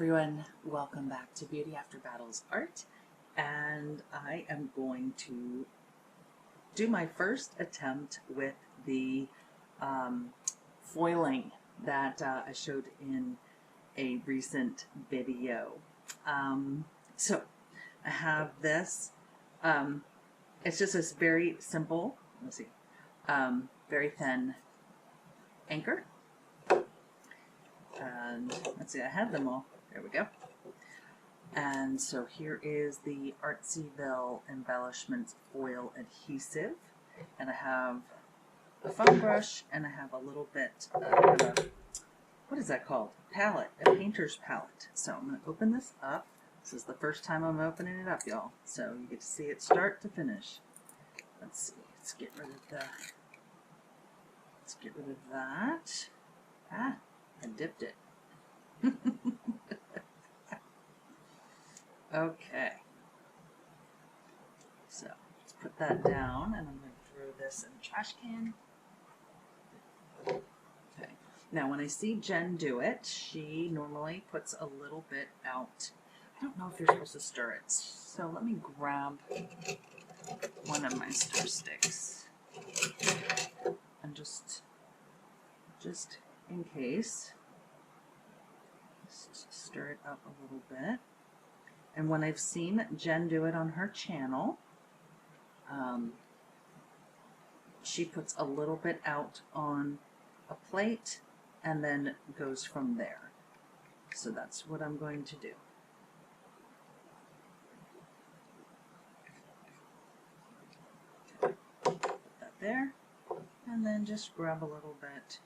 everyone, welcome back to Beauty After Battles Art, and I am going to do my first attempt with the foiling that I showed in a recent video. So I have this, it's just this very simple, let's see, very thin anchor. And let's see, I have them all. There we go. And so here is the Artsyville Embellishments foil adhesive. And I have a foam brush and I have a little bit of a, what is that called? Palette, a painter's palette. So I'm going to open this up. This is the first time I'm opening it up, y'all. So you get to see it start to finish. Let's see, let's get rid of that. Ah, I dipped it. Okay, so let's put that down, and I'm going to throw this in the trash can. Okay, now when I see Jen do it, she normally puts a little bit out. I don't know if you're supposed to stir it, so let me grab one of my stir sticks and just in case, just stir it up a little bit. And when I've seen Jen do it on her channel, she puts a little bit out on a plate and then goes from there. So that's what I'm going to do. Okay. Put that there, and then just grab a little bit.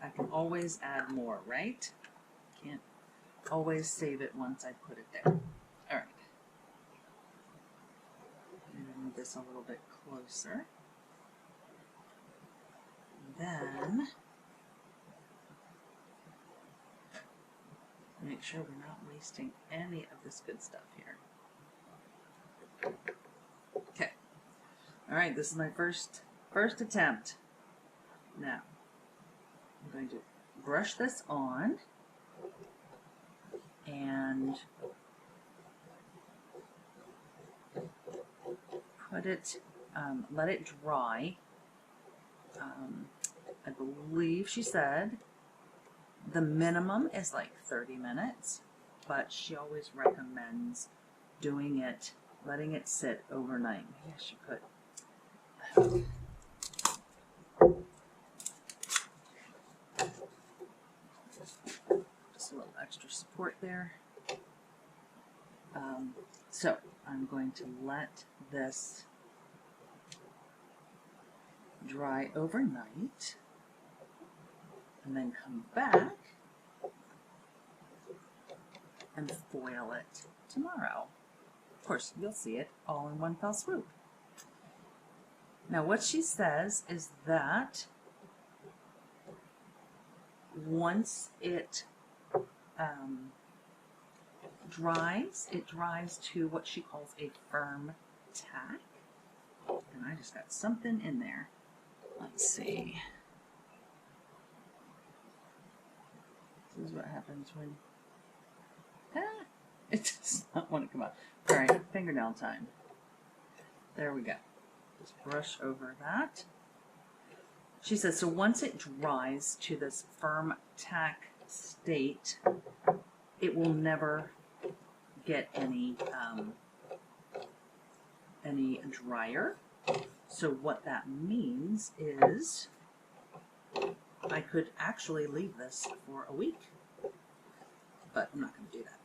I can always add more, right? Can't always save it once I put it there. All right. I'm going to move this a little bit closer. Then, make sure we're not wasting any of this good stuff here. Okay. All right, this is my first attempt. Now, I'm going to brush this on and put it, let it dry. I believe she said the minimum is like 30 minutes, but she always recommends doing it, letting it sit overnight. Maybe I should put just a little extra support there. So I'm going to let this dry overnight and then come back and foil it tomorrow. Of course, you'll see it all in one fell swoop. Now what she says is that once it dries, it dries to what she calls a firm tack. And I just got something in there. Let's see. This is what happens when it does not want to come out. All right, fingernail time. There we go. Just brush over that. She says, so once it dries to this firm tack state, it will never get any drier. So what that means is I could actually leave this for a week, but I'm not going to do that.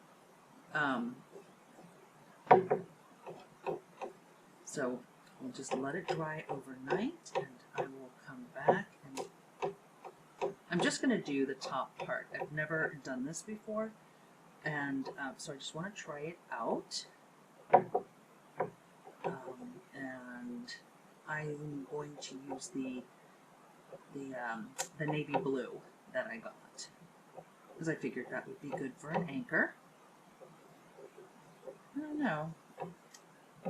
So we'll just let it dry overnight, and I will come back and I'm just going to do the top part. I've never done this before, and so I just want to try it out. And I'm going to use the navy blue that I got, because I figured that would be good for an anchor. I don't know.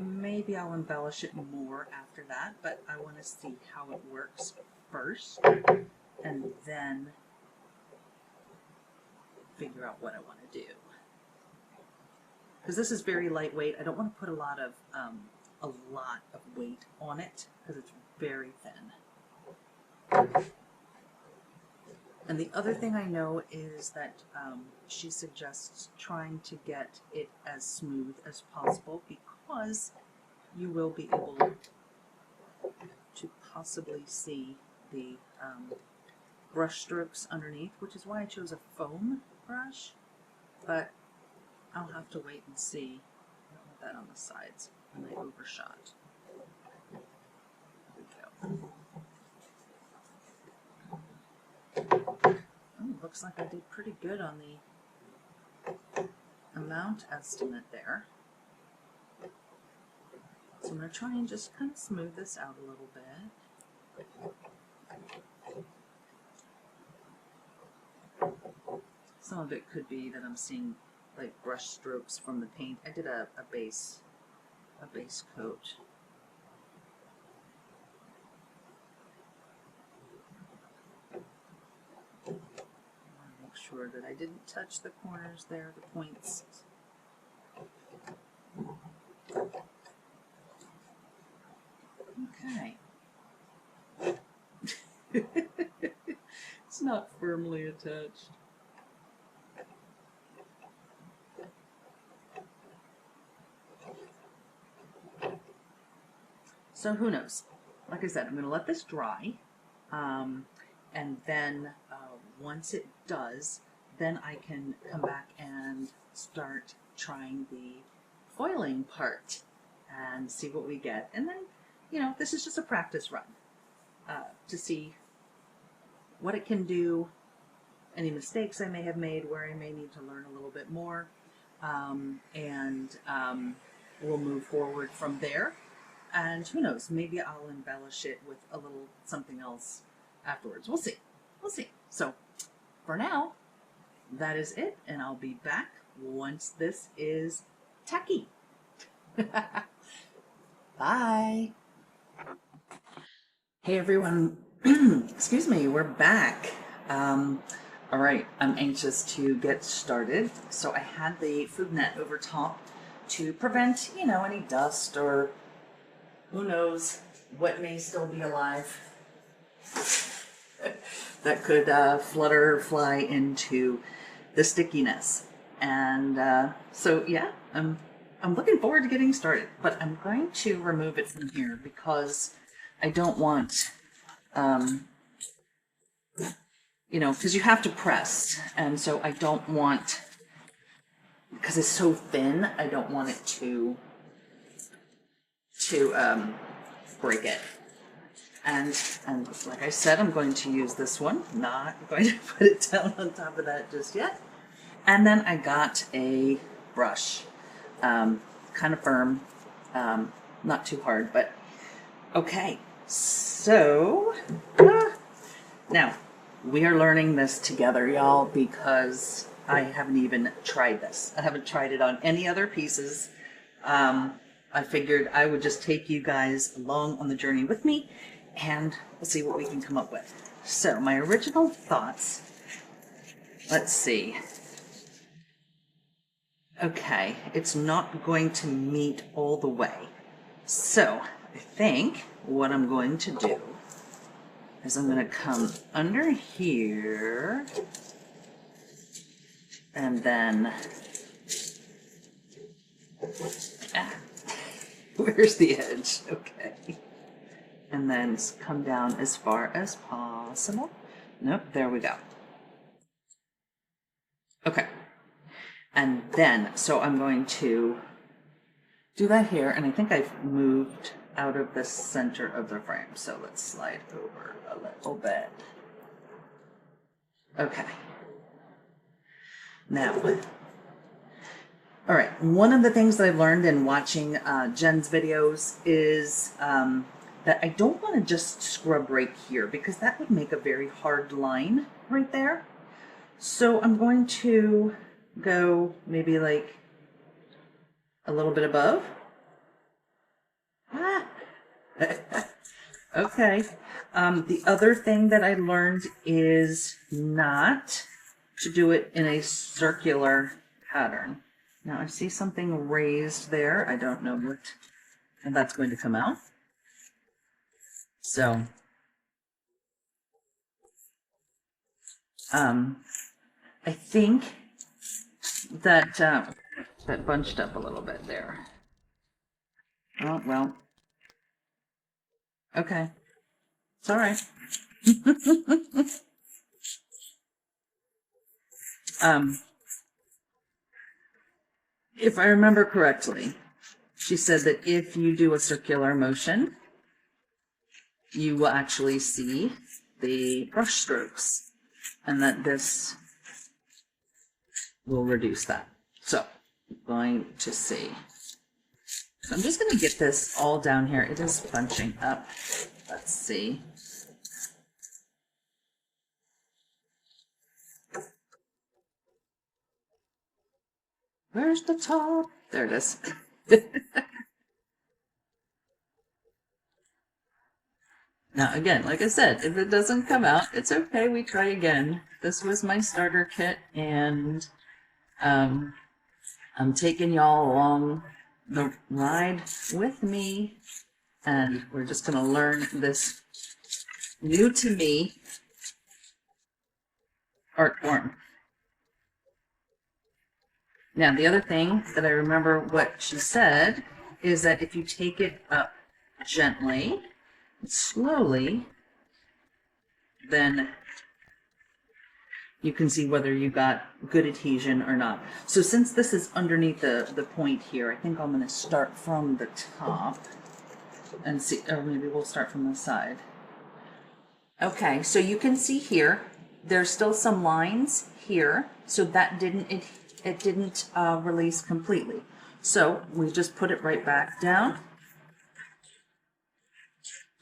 maybe I'll embellish it more after that, but I want to see how it works first and then figure out what I want to do. Because this is very lightweight. I don't want to put a lot of weight on it because it's very thin. And the other thing I know is that she suggests trying to get it as smooth as possible because you will be able to possibly see the brush strokes underneath, which is why I chose a foam brush, but I'll have to wait and see. I don't want that on the sides and I overshot. There we go. Oh, looks like I did pretty good on the amount estimate there. So I'm going to try and just kind of smooth this out a little bit. Some of it could be that I'm seeing like brush strokes from the paint. I did a base coat. I want to make sure that I didn't touch the corners there, the points. Okay. It's not firmly attached. So who knows? Like I said, I'm going to let this dry, and then once it does, then I can come back and start trying the foiling part and see what we get. And then, you know, this is just a practice run to see what it can do, any mistakes I may have made, where I may need to learn a little bit more, and we'll move forward from there. And who knows, maybe I'll embellish it with a little something else afterwards. We'll see. We'll see. So for now, that is it, and I'll be back once this is tacky. Bye. Hey everyone, excuse me, we're back. All right, I'm anxious to get started. So I had the food net over top to prevent, you know, any dust or who knows what may still be alive that could flutter or fly into the stickiness. And so yeah, I'm looking forward to getting started, but I'm going to remove it from here because I don't want, you know, because you have to press, and so I don't want, because it's so thin, I don't want it to break it. And like I said, I'm going to use this one, not going to put it down on top of that just yet. And then I got a brush, kind of firm, not too hard, but okay. So now we are learning this together, y'all, because I haven't even tried this. I haven't tried it on any other pieces. I figured I would just take you guys along on the journey with me, and we'll see what we can come up with. So my original thoughts, let's see. Okay, it's not going to meet all the way. So I think what I'm going to do is I'm going to come under here and then, where's the edge? Okay. And then come down as far as possible. Nope, there we go. Okay. And then, so I'm going to do that here, and I think I've moved out of the center of the frame, so let's slide over a little bit. Okay. Now, all right, one of the things that I've learned in watching Jen's videos is that I don't want to just scrub right here, because that would make a very hard line right there. So I'm going to go maybe like a little bit above. Okay. The other thing that I learned is not to do it in a circular pattern. Now I see something raised there. I don't know what, and that's going to come out. So, I think that that bunched up a little bit there. Oh, well. Okay. It's all right. If I remember correctly, she said that if you do a circular motion, you will actually see the brush strokes, and that this will reduce that. So, I'm going to see. So I'm just going to get this all down here. It is bunching up. Let's see. Where's the top? There it is. Now, again, like I said, if it doesn't come out, it's okay. We try again. This was my starter kit, and I'm taking y'all along the ride with me, and we're just going to learn this new to me art form. Now, the other thing that I remember what she said is that if you take it up gently, slowly, then you can see whether you got good adhesion or not. So since this is underneath the point here, I think I'm going to start from the top and see, or maybe we'll start from the side. Okay, so you can see here, there's still some lines here, so that it didn't release completely. So we just put it right back down.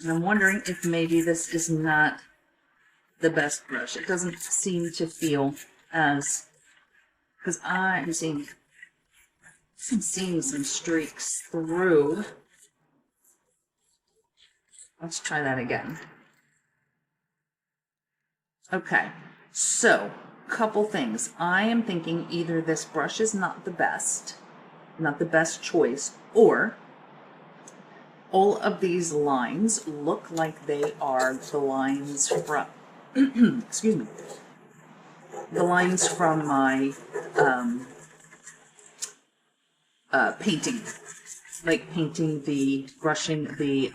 And I'm wondering if maybe this is not the best brush. It doesn't seem to feel as, because I'm seeing some streaks through. Let's try that again. Okay, so couple things. I am thinking either this brush is not the best choice, or all of these lines look like they are the lines from, excuse me, the lines from my painting, like painting brushing the,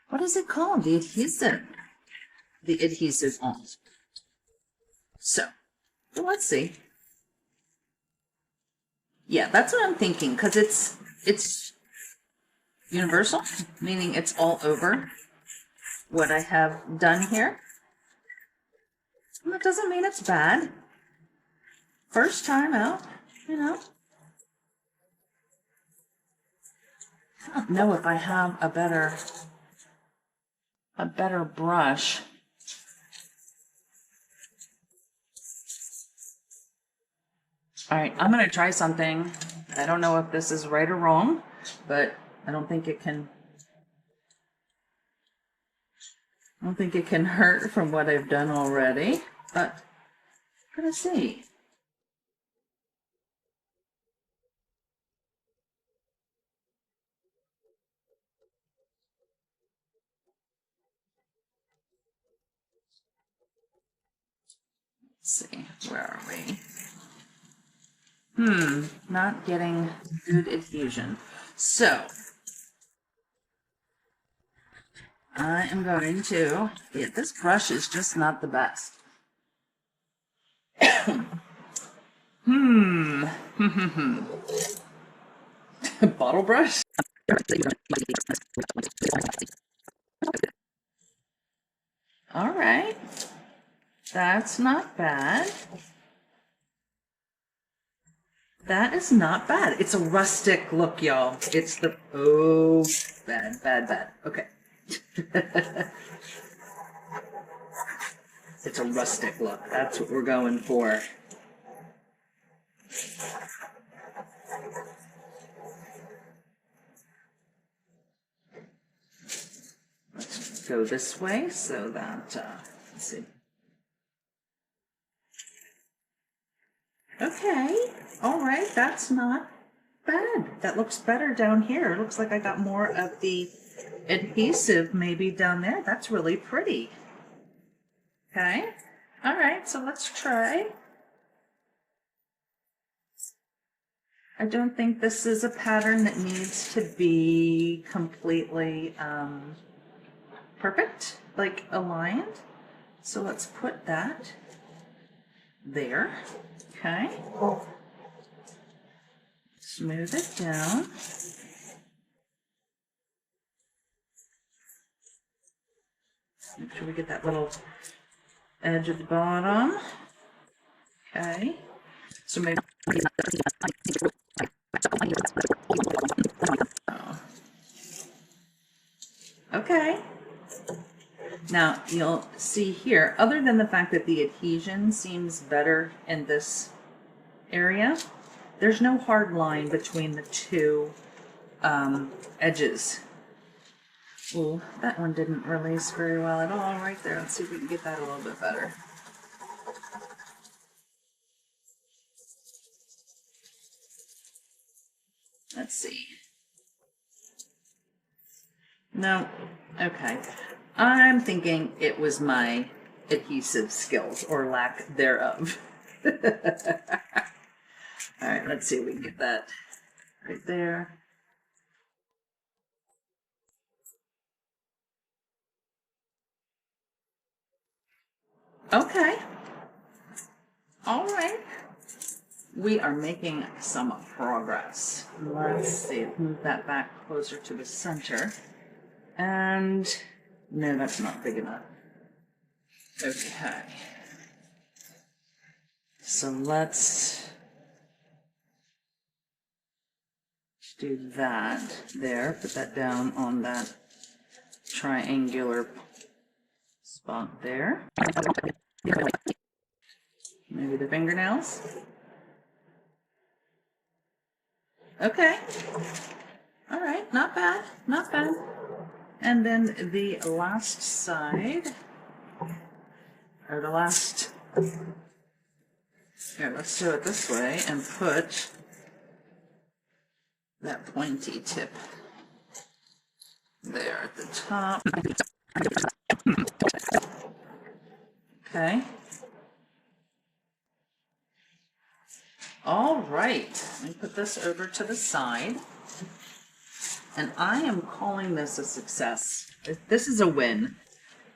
what is it called? The adhesive on. So, let's see. Yeah, that's what I'm thinking, because it's universal, meaning it's all over what I have done here. And that doesn't mean it's bad. First time out, you know. I don't know if I have a better brush. All right, I'm going to try something. I don't know if this is right or wrong, but I don't think it can hurt from what I've done already, but I'm going to see. Let's see, where are we? Not getting good adhesion. So, I am going to, yeah, this brush is just not the best. Bottle brush? All right. That's not bad. That is not bad. It's a rustic look, y'all. It's the, oh, bad. Okay. It's a rustic look. That's what we're going for. go this way so that, let's see. Okay, all right, that's not bad. That looks better down here. It looks like I got more of the adhesive maybe down there. That's really pretty. Okay, all right, so let's try. I don't think this is a pattern that needs to be completely perfect, like aligned. So let's put that there. Okay. Smooth it down. Make sure we get that little edge at the bottom. Okay. So maybe. Okay. Now you'll see here, other than the fact that the adhesion seems better in this area, there's no hard line between the two edges. Ooh, that one didn't release very well at all right there. Let's see if we can get that a little bit better. Let's see. No, okay. I'm thinking it was my adhesive skills or lack thereof. All right, let's see if we can get that right there. Okay. All right. We are making some progress. Let's see, move that back closer to the center. And no, that's not big enough. Okay. So let's do that there. Put that down on that triangular spot there. Maybe the fingernails. Okay. All right, not bad, not bad. And then the last side, or the last, here, let's do it this way and put that pointy tip there at the top. Okay. All right, let me put this over to the side. And I am calling this a success. This is a win.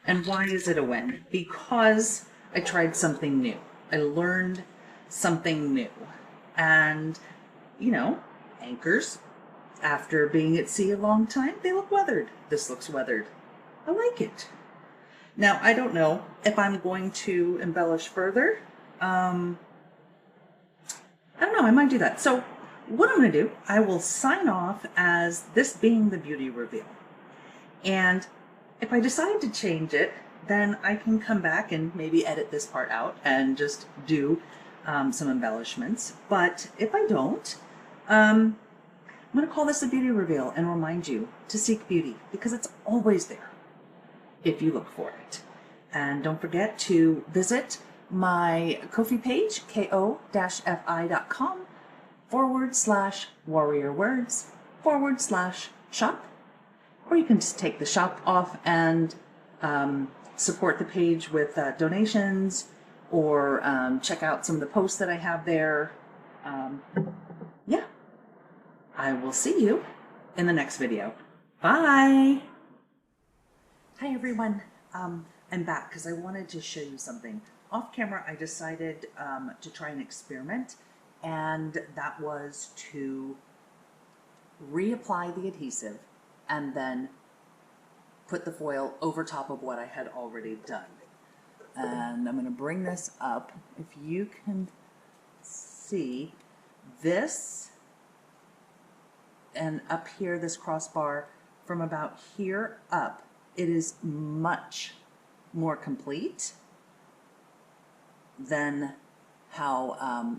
And why is it a win? Because I tried something new. I learned something new. And, you know, anchors, after being at sea a long time, they look weathered. This looks weathered. I like it. Now, I don't know if I'm going to embellish further. I don't know, I might do that. So what I'm going to do, I will sign off as this being the beauty reveal. And if I decide to change it, then I can come back and maybe edit this part out and just do some embellishments. But if I don't, I'm going to call this a beauty reveal and remind you to seek beauty because it's always there if you look for it. And don't forget to visit my Ko-fi page, ko-fi.com/warriorwords/shop. Or you can just take the shop off and support the page with donations or check out some of the posts that I have there. Yeah, I will see you in the next video. Bye. Hi everyone. I'm back because I wanted to show you something. Off camera, I decided to try an experiment, and that was to reapply the adhesive and then put the foil over top of what I had already done. And I'm going to bring this up. If you can see this, and up here, this crossbar, from about here up, it is much more complete than how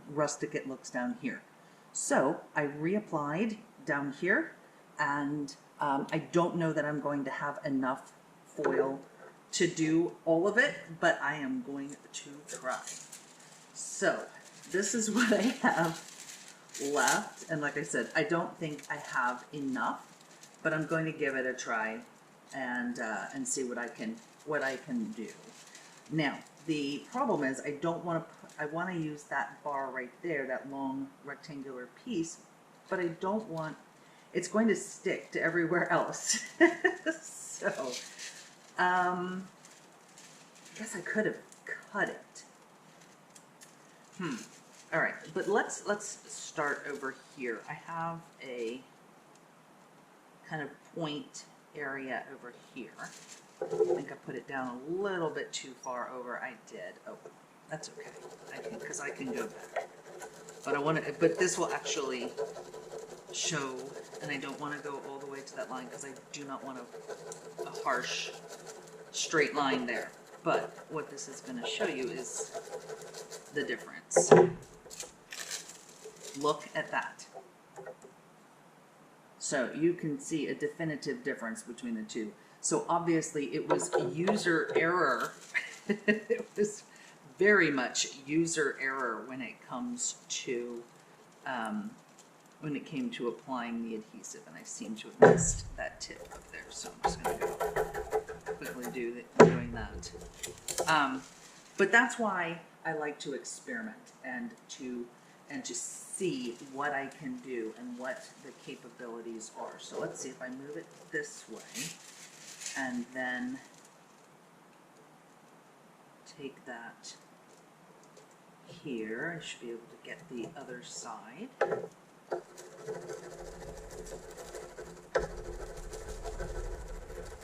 rustic it looks down here. So I reapplied down here, and I don't know that I'm going to have enough foil to do all of it, but I am going to try. So this is what I have left, and like I said, I don't think I have enough, but I'm going to give it a try and see what I can do. Now the problem is I want to use that bar right there, that long rectangular piece, but I don't want, it's going to stick to everywhere else. So I guess I could have cut it. All right, but let's start over here. I have a kind of point area over here. I think I put it down a little bit too far over. I did. Oh, that's okay. Because I can go back. But I want to. But this will actually show, and I don't want to go all the way to that line because I do not want a harsh straight line there. But what this is going to show you is the difference. Look at that. So you can see a definitive difference between the two. So obviously it was user error. It was very much user error when it comes to when it came to applying the adhesive, and I seem to have missed that tip up there. So I'm just going to go quickly doing that. But that's why I like to experiment and to see what I can do and what the capabilities are. So let's see if I move it this way and then take that here. I should be able to get the other side.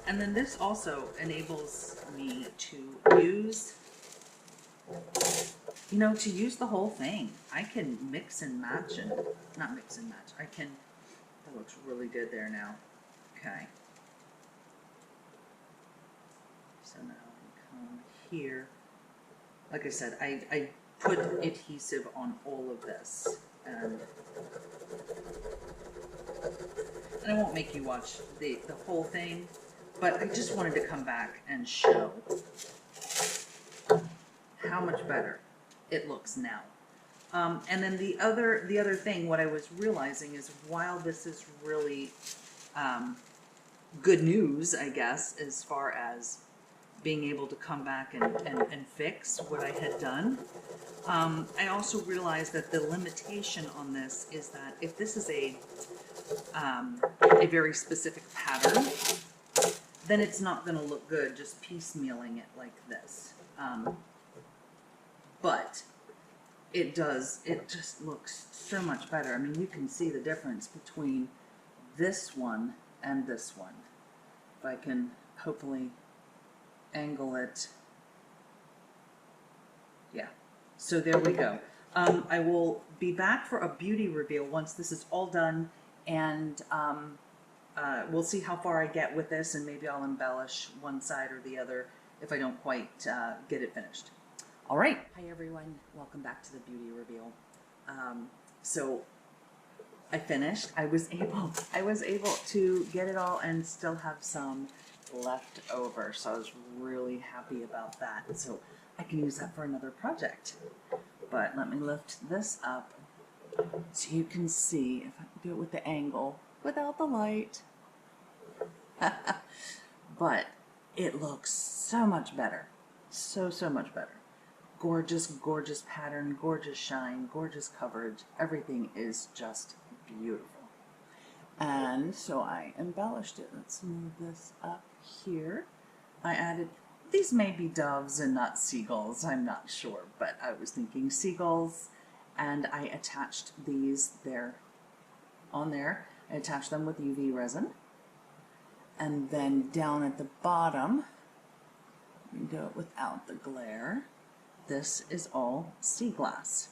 And then this also enables me to use, to use the whole thing. I can mix and match, and not mix and match. That looks really good there now. Okay. So now I come here. Like I said, I put adhesive on all of this, and I won't make you watch the whole thing, but I just wanted to come back and show how much better it looks now. And then the other thing, what I was realizing is, while this is really good news, I guess, as far as being able to come back and fix what I had done, I also realized that the limitation on this is that if this is a very specific pattern, then it's not going to look good just piecemealing it like this. But it just looks so much better. I mean, you can see the difference between this one and this one. If I can hopefully angle it. Yeah. So there we go. I will be back for a beauty reveal once this is all done, and we'll see how far I get with this, and maybe I'll embellish one side or the other if I don't quite get it finished. All right. Hi everyone. Welcome back to the beauty reveal. So I finished. I was able to get it all and still have some left over. So I was really happy about that. So I can use that for another project. But let me lift this up so you can see, if I can do it with the angle without the light. But it looks so much better. So much better. Gorgeous, gorgeous pattern, gorgeous shine, gorgeous coverage. Everything is just beautiful. And so I embellished it. Let's move this up here. I added, these may be doves and not seagulls, I'm not sure, but I was thinking seagulls, and I attached these there on there. I attached them with UV resin. And then down at the bottom, we can do it without the glare. This is all sea glass.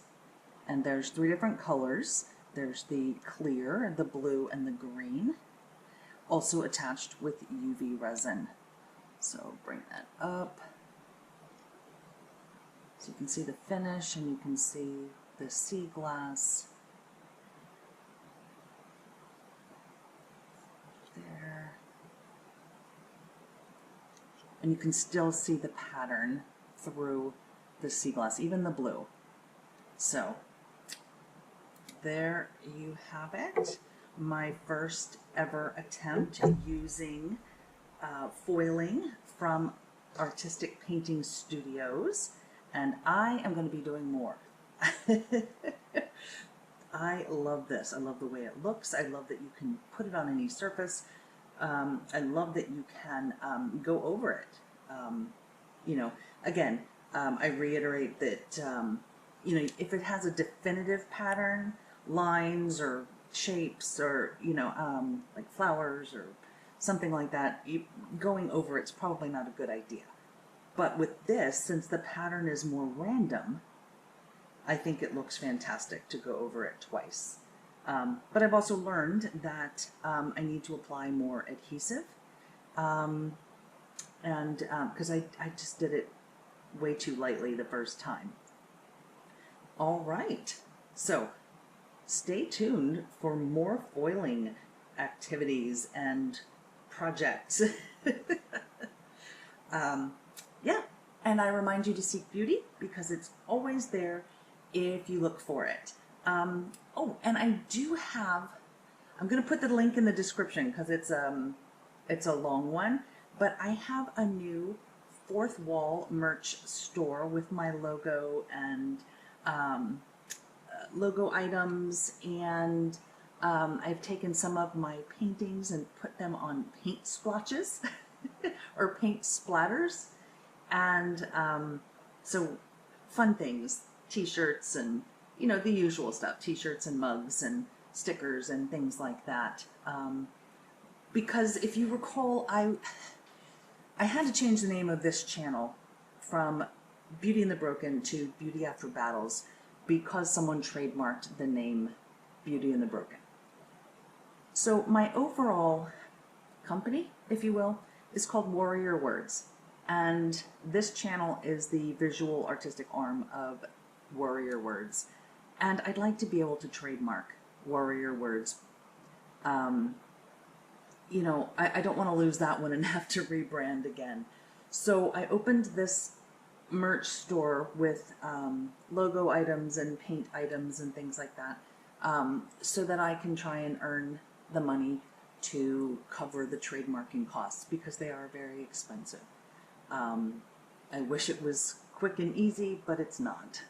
And there's 3 different colors. There's the clear, the blue, and the green. Also attached with UV resin. So bring that up. So you can see the finish, and you can see the sea glass. There. and you can still see the pattern through the sea glass, even the blue. So there you have it. My first ever attempt using foiling from Artistic Painting Studios, and I am going to be doing more. I love this. I love the way it looks. I love that you can put it on any surface. I love that you can go over it. You know, again, I reiterate that, you know, if it has a definitive pattern, lines or shapes or, you know, like flowers or something like that, going over it's probably not a good idea. But with this, since the pattern is more random, I think it looks fantastic to go over it twice. But I've also learned that I need to apply more adhesive, and because I just did it way too lightly the first time. All right, so stay tuned for more foiling activities and projects. Yeah, and I remind you to seek beauty because it's always there if you look for it. Oh, and I do have, I'm going to put the link in the description because it's a long one, but I have a new fourth wall merch store with my logo and logo items, and I've taken some of my paintings and put them on paint splotches or paint splatters, and so fun things, t-shirts and, you know, the usual stuff, t-shirts and mugs and stickers and things like that. Because if you recall, I had to change the name of this channel from Beauty and the Broken to Beauty After Battles because someone trademarked the name Beauty and the Broken. So my overall company, if you will, is called Warrior Words. And this channel is the visual artistic arm of Warrior Words. And I'd like to be able to trademark Warrior Words. You know, I don't want to lose that one and have to rebrand again. So I opened this merch store with logo items and paint items and things like that, so that I can try and earn the money to cover the trademarking costs because they are very expensive. I wish it was quick and easy, but it's not.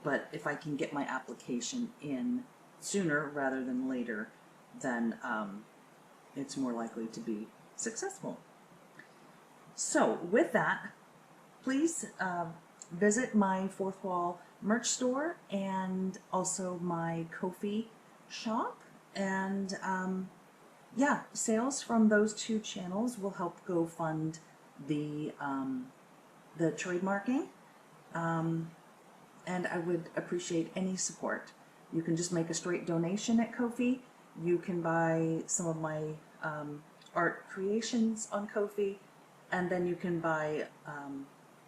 But if I can get my application in sooner rather than later, then it's more likely to be successful. So with that, please visit my Fourth Wall merch store and also my Ko-fi shop. And yeah, sales from those two channels will help go fund the trademarking. And I would appreciate any support. You can just make a straight donation at Ko-fi. You can buy some of my art creations on Ko-fi, and then you can buy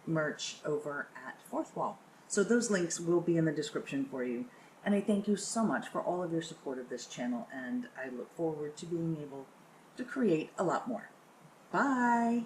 merch over at Fourth Wall. So those links will be in the description for you. And I thank you so much for all of your support of this channel, and I look forward to being able to create a lot more. Bye!